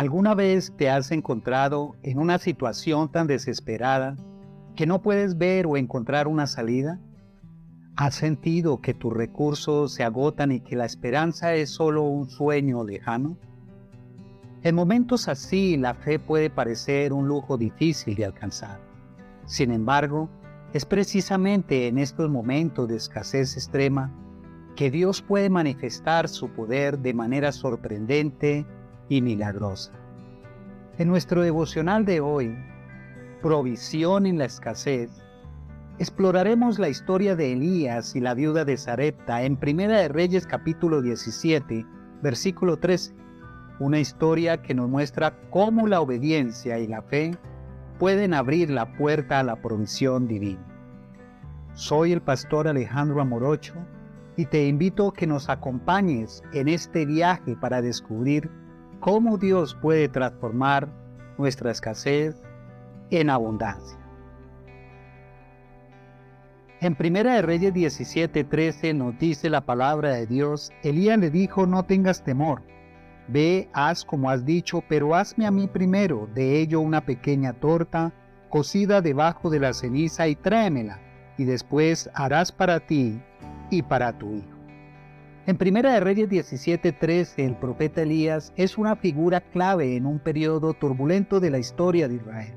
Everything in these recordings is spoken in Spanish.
¿Alguna vez te has encontrado en una situación tan desesperada que no puedes ver o encontrar una salida? ¿Has sentido que tus recursos se agotan y que la esperanza es solo un sueño lejano? En momentos así, la fe puede parecer un lujo difícil de alcanzar. Sin embargo, es precisamente en estos momentos de escasez extrema que Dios puede manifestar su poder de manera sorprendente y milagrosa. En nuestro devocional de hoy, Provisión en la escasez, exploraremos la historia de Elías y la viuda de Sarepta en Primera de Reyes capítulo 17, versículo 13, una historia que nos muestra cómo la obediencia y la fe pueden abrir la puerta a la provisión divina. Soy el pastor Alejandro Amorocho y te invito a que nos acompañes en este viaje para descubrir cómo Dios puede transformar nuestra escasez en abundancia. En Primera de Reyes 17:13 nos dice la palabra de Dios: Elías le dijo: no tengas temor, ve, haz como has dicho, pero hazme a mí primero de ello una pequeña torta cocida debajo de la ceniza y tráemela, y después harás para ti y para tu hijo. En Primera de Reyes 17:13, el profeta Elías es una figura clave en un periodo turbulento de la historia de Israel.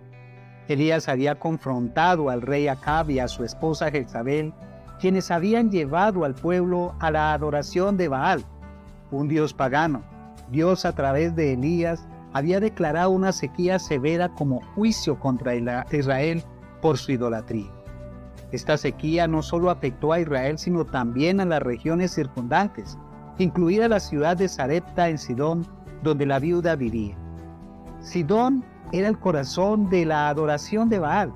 Elías había confrontado al rey Acab y a su esposa Jezabel, quienes habían llevado al pueblo a la adoración de Baal, un dios pagano. Dios, a través de Elías, había declarado una sequía severa como juicio contra Israel por su idolatría. Esta sequía no solo afectó a Israel, sino también a las regiones circundantes, incluida la ciudad de Sarepta en Sidón, donde la viuda vivía. Sidón era el corazón de la adoración de Baal,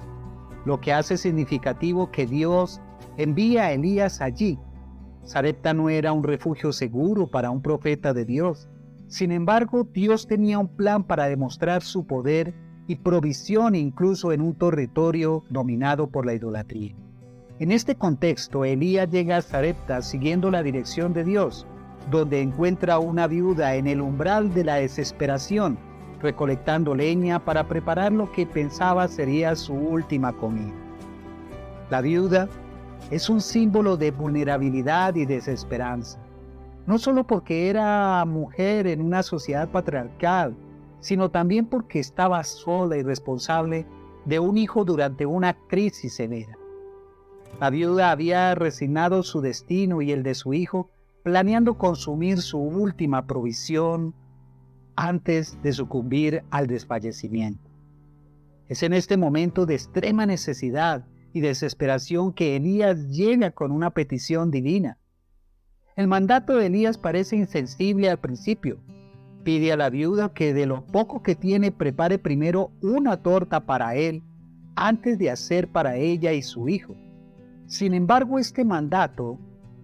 lo que hace significativo que Dios envía a Elías allí. Sarepta no era un refugio seguro para un profeta de Dios. Sin embargo, Dios tenía un plan para demostrar su poder y provisión incluso en un territorio dominado por la idolatría. En este contexto, Elías llega a Sarepta siguiendo la dirección de Dios, donde encuentra a una viuda en el umbral de la desesperación, recolectando leña para preparar lo que pensaba sería su última comida. La viuda es un símbolo de vulnerabilidad y desesperanza, no solo porque era mujer en una sociedad patriarcal, sino también porque estaba sola y responsable de un hijo durante una crisis severa. La viuda había resignado su destino y el de su hijo, planeando consumir su última provisión antes de sucumbir al desfallecimiento. Es en este momento de extrema necesidad y desesperación que Elías llega con una petición divina. El mandato de Elías parece insensible al principio. Pide a la viuda que de lo poco que tiene prepare primero una torta para él antes de hacer para ella y su hijo. Sin embargo, este mandato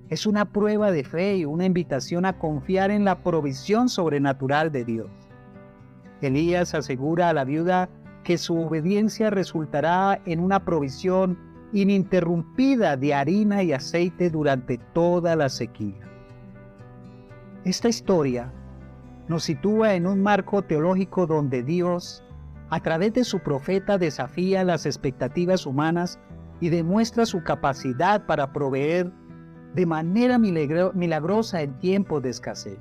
es una prueba de fe y una invitación a confiar en la provisión sobrenatural de Dios. Elías asegura a la viuda que su obediencia resultará en una provisión ininterrumpida de harina y aceite durante toda la sequía. Esta historia nos sitúa en un marco teológico donde Dios, a través de su profeta, desafía las expectativas humanas y demuestra su capacidad para proveer de manera milagrosa en tiempos de escasez.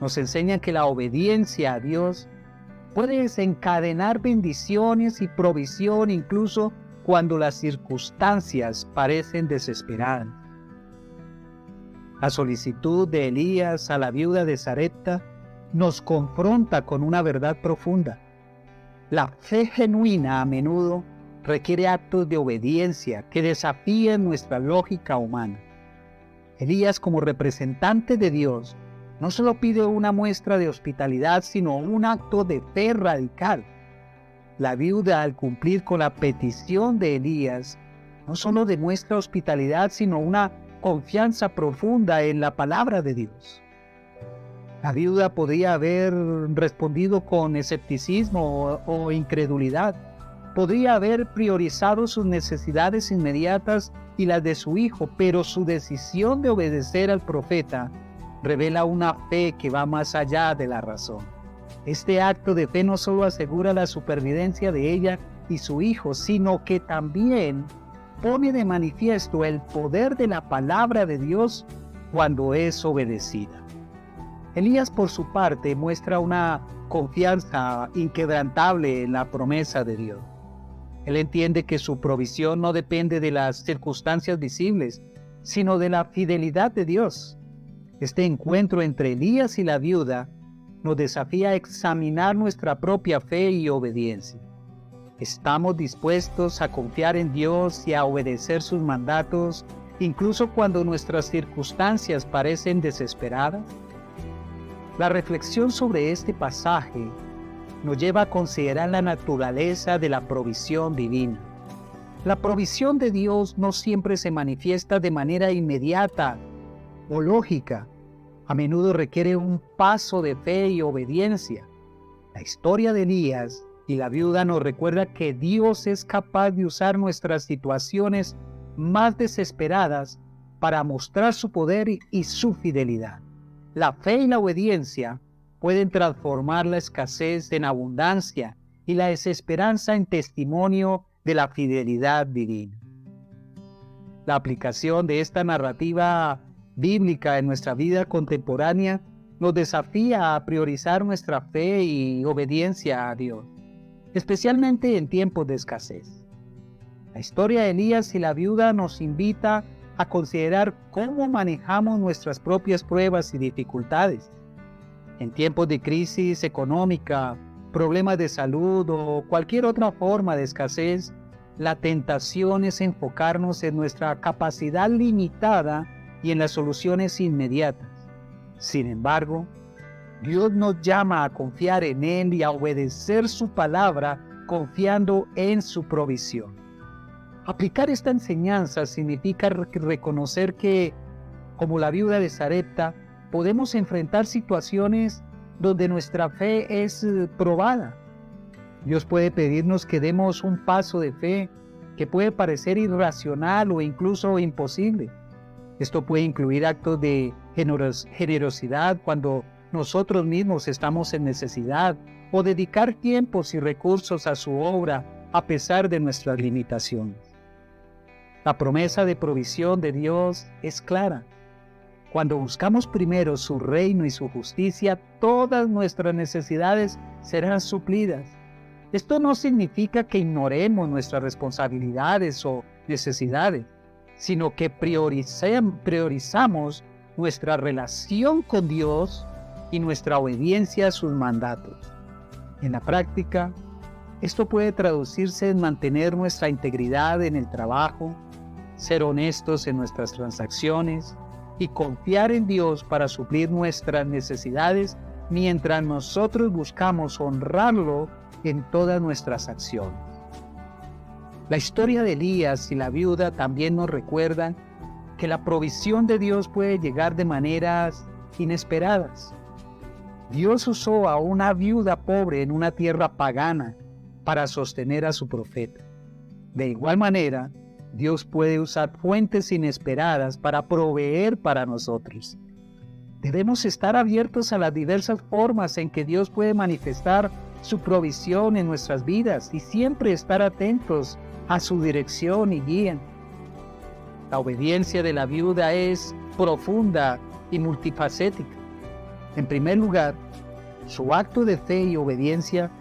Nos enseña que la obediencia a Dios puede desencadenar bendiciones y provisión incluso cuando las circunstancias parecen desesperadas. La solicitud de Elías a la viuda de Sarepta nos confronta con una verdad profunda. La fe genuina a menudo requiere actos de obediencia que desafíen nuestra lógica humana. Elías, como representante de Dios, no solo pide una muestra de hospitalidad, sino un acto de fe radical. La viuda, al cumplir con la petición de Elías, no solo demuestra hospitalidad, sino una confianza profunda en la palabra de Dios. La viuda podría haber respondido con escepticismo o incredulidad. Podría haber priorizado sus necesidades inmediatas y las de su hijo, pero su decisión de obedecer al profeta revela una fe que va más allá de la razón. Este acto de fe no solo asegura la supervivencia de ella y su hijo, sino que también pone de manifiesto el poder de la palabra de Dios cuando es obedecida. Elías, por su parte, muestra una confianza inquebrantable en la promesa de Dios. Él entiende que su provisión no depende de las circunstancias visibles, sino de la fidelidad de Dios. Este encuentro entre Elías y la viuda nos desafía a examinar nuestra propia fe y obediencia. ¿Estamos dispuestos a confiar en Dios y a obedecer sus mandatos, incluso cuando nuestras circunstancias parecen desesperadas? La reflexión sobre este pasaje nos lleva a considerar la naturaleza de la provisión divina. La provisión de Dios no siempre se manifiesta de manera inmediata o lógica. A menudo requiere un paso de fe y obediencia. La historia de Elías y la viuda nos recuerda que Dios es capaz de usar nuestras situaciones más desesperadas para mostrar su poder y su fidelidad. La fe y la obediencia pueden transformar la escasez en abundancia y la desesperanza en testimonio de la fidelidad divina. La aplicación de esta narrativa bíblica en nuestra vida contemporánea nos desafía a priorizar nuestra fe y obediencia a Dios, especialmente en tiempos de escasez. La historia de Elías y la viuda nos invita a considerar cómo manejamos nuestras propias pruebas y dificultades. En tiempos de crisis económica, problemas de salud o cualquier otra forma de escasez, la tentación es enfocarnos en nuestra capacidad limitada y en las soluciones inmediatas. Sin embargo, Dios nos llama a confiar en Él y a obedecer su palabra confiando en su provisión. Aplicar esta enseñanza significa reconocer que, como la viuda de Sarepta, podemos enfrentar situaciones donde nuestra fe es probada. Dios puede pedirnos que demos un paso de fe que puede parecer irracional o incluso imposible. Esto puede incluir actos de generosidad cuando nosotros mismos estamos en necesidad, o dedicar tiempos y recursos a su obra a pesar de nuestras limitaciones. La promesa de provisión de Dios es clara. Cuando buscamos primero su reino y su justicia, todas nuestras necesidades serán suplidas. Esto no significa que ignoremos nuestras responsabilidades o necesidades, sino que priorizamos nuestra relación con Dios y nuestra obediencia a sus mandatos. En la práctica, esto puede traducirse en mantener nuestra integridad en el trabajo, ser honestos en nuestras transacciones y confiar en Dios para suplir nuestras necesidades mientras nosotros buscamos honrarlo en todas nuestras acciones. La historia de Elías y la viuda también nos recuerdan que la provisión de Dios puede llegar de maneras inesperadas. Dios usó a una viuda pobre en una tierra pagana para sostener a su profeta. De igual manera, Dios puede usar fuentes inesperadas para proveer para nosotros. Debemos estar abiertos a las diversas formas en que Dios puede manifestar su provisión en nuestras vidas y siempre estar atentos a su dirección y guía. La obediencia de la viuda es profunda y multifacética. En primer lugar, su acto de fe y obediencia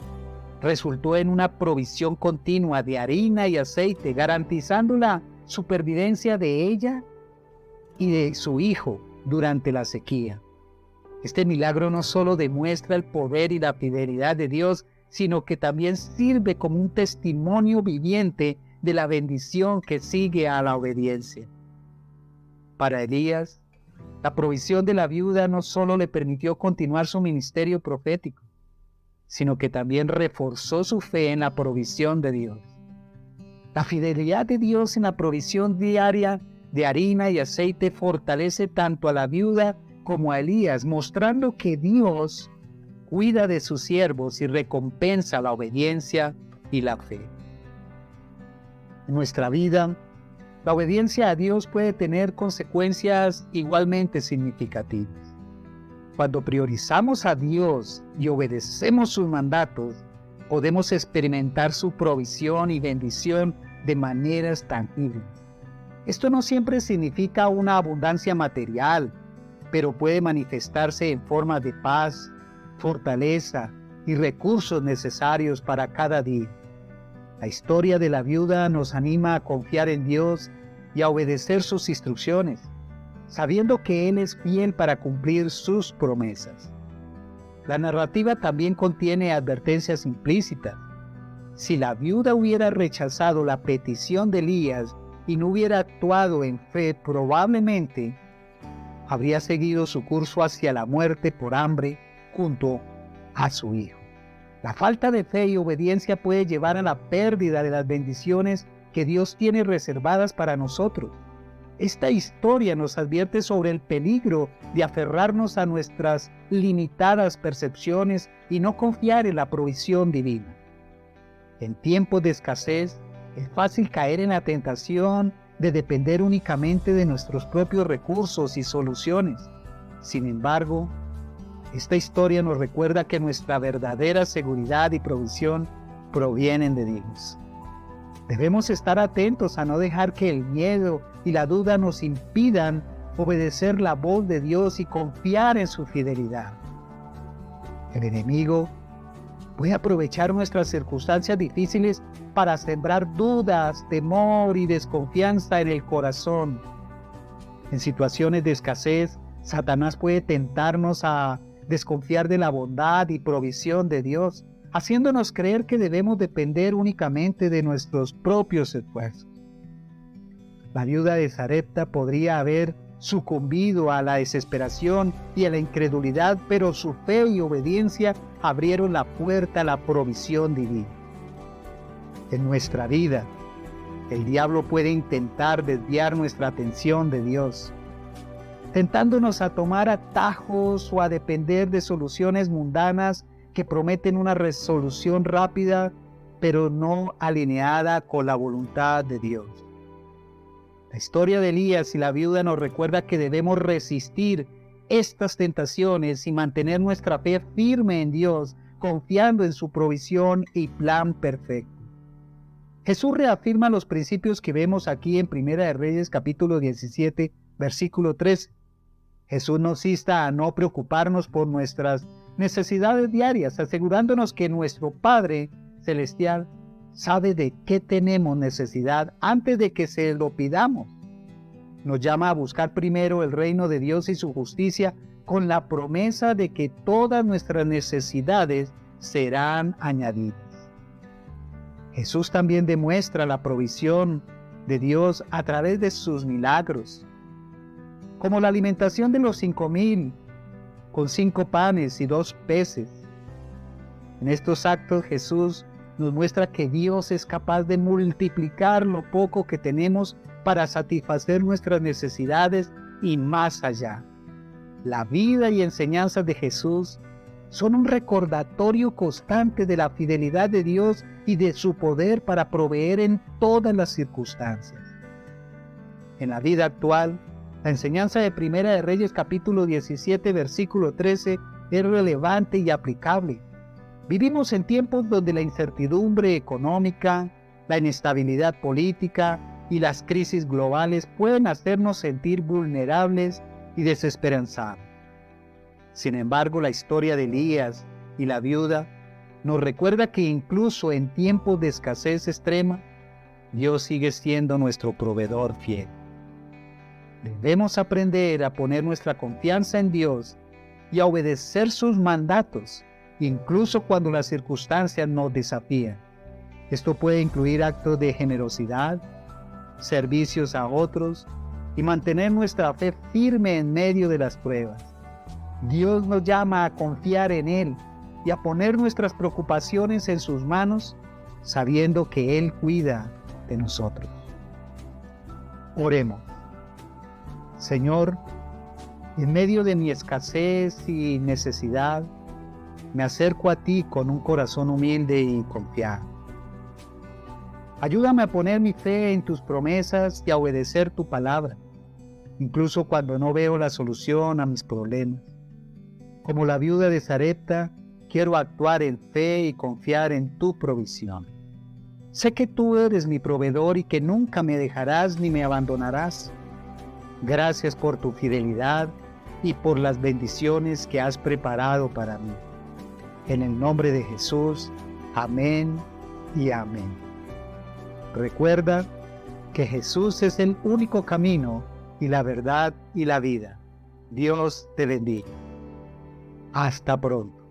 resultó en una provisión continua de harina y aceite, garantizando la supervivencia de ella y de su hijo durante la sequía. Este milagro no solo demuestra el poder y la fidelidad de Dios, sino que también sirve como un testimonio viviente de la bendición que sigue a la obediencia. Para Elías, la provisión de la viuda no solo le permitió continuar su ministerio profético, sino que también reforzó su fe en la provisión de Dios. La fidelidad de Dios en la provisión diaria de harina y aceite fortalece tanto a la viuda como a Elías, mostrando que Dios cuida de sus siervos y recompensa la obediencia y la fe. En nuestra vida, la obediencia a Dios puede tener consecuencias igualmente significativas. Cuando priorizamos a Dios y obedecemos sus mandatos, podemos experimentar su provisión y bendición de maneras tangibles. Esto no siempre significa una abundancia material, pero puede manifestarse en forma de paz, fortaleza y recursos necesarios para cada día. La historia de la viuda nos anima a confiar en Dios y a obedecer sus instrucciones, sabiendo que Él es fiel para cumplir sus promesas. La narrativa también contiene advertencias implícitas. Si la viuda hubiera rechazado la petición de Elías y no hubiera actuado en fe, probablemente habría seguido su curso hacia la muerte por hambre junto a su hijo. La falta de fe y obediencia puede llevar a la pérdida de las bendiciones que Dios tiene reservadas para nosotros. Esta historia nos advierte sobre el peligro de aferrarnos a nuestras limitadas percepciones y no confiar en la provisión divina. En tiempos de escasez, es fácil caer en la tentación de depender únicamente de nuestros propios recursos y soluciones. Sin embargo, esta historia nos recuerda que nuestra verdadera seguridad y provisión provienen de Dios. Debemos estar atentos a no dejar que el miedo y la duda nos impidan obedecer la voz de Dios y confiar en su fidelidad. El enemigo puede aprovechar nuestras circunstancias difíciles para sembrar dudas, temor y desconfianza en el corazón. En situaciones de escasez, Satanás puede tentarnos a desconfiar de la bondad y provisión de Dios, haciéndonos creer que debemos depender únicamente de nuestros propios esfuerzos. La viuda de Sarepta podría haber sucumbido a la desesperación y a la incredulidad, pero su fe y obediencia abrieron la puerta a la provisión divina. En nuestra vida, el diablo puede intentar desviar nuestra atención de Dios, tentándonos a tomar atajos o a depender de soluciones mundanas que prometen una resolución rápida, pero no alineada con la voluntad de Dios. La historia de Elías y la viuda nos recuerda que debemos resistir estas tentaciones y mantener nuestra fe firme en Dios, confiando en su provisión y plan perfecto. Jesús reafirma los principios que vemos aquí en Primera de Reyes capítulo 17, versículo 13. Jesús nos insta a no preocuparnos por nuestras necesidades diarias, asegurándonos que nuestro Padre Celestial sabe de qué tenemos necesidad antes de que se lo pidamos. Nos llama a buscar primero el reino de Dios y su justicia, con la promesa de que todas nuestras necesidades serán añadidas. Jesús también demuestra la provisión de Dios a través de sus milagros, como la alimentación de los 5,000 con 5 panes y 2 peces. En estos actos Jesús nos muestra que Dios es capaz de multiplicar lo poco que tenemos para satisfacer nuestras necesidades y más allá. La vida y enseñanzas de Jesús son un recordatorio constante de la fidelidad de Dios y de su poder para proveer en todas las circunstancias. En la vida actual, la enseñanza de Primera de Reyes capítulo 17 versículo 13 es relevante y aplicable. Vivimos en tiempos donde la incertidumbre económica, la inestabilidad política y las crisis globales pueden hacernos sentir vulnerables y desesperanzados. Sin embargo, la historia de Elías y la viuda nos recuerda que incluso en tiempos de escasez extrema, Dios sigue siendo nuestro proveedor fiel. Debemos aprender a poner nuestra confianza en Dios y a obedecer sus mandatos, incluso cuando las circunstancias nos desafían. Esto puede incluir actos de generosidad, servicios a otros y mantener nuestra fe firme en medio de las pruebas. Dios nos llama a confiar en Él y a poner nuestras preocupaciones en sus manos, sabiendo que Él cuida de nosotros. Oremos. Señor, en medio de mi escasez y necesidad, me acerco a ti con un corazón humilde y confiado. Ayúdame a poner mi fe en tus promesas y a obedecer tu palabra, incluso cuando no veo la solución a mis problemas. Como la viuda de Sarepta, quiero actuar en fe y confiar en tu provisión. Sé que tú eres mi proveedor y que nunca me dejarás ni me abandonarás. Gracias por tu fidelidad y por las bendiciones que has preparado para mí. En el nombre de Jesús, amén y amén. Recuerda que Jesús es el único camino y la verdad y la vida. Dios te bendiga. Hasta pronto.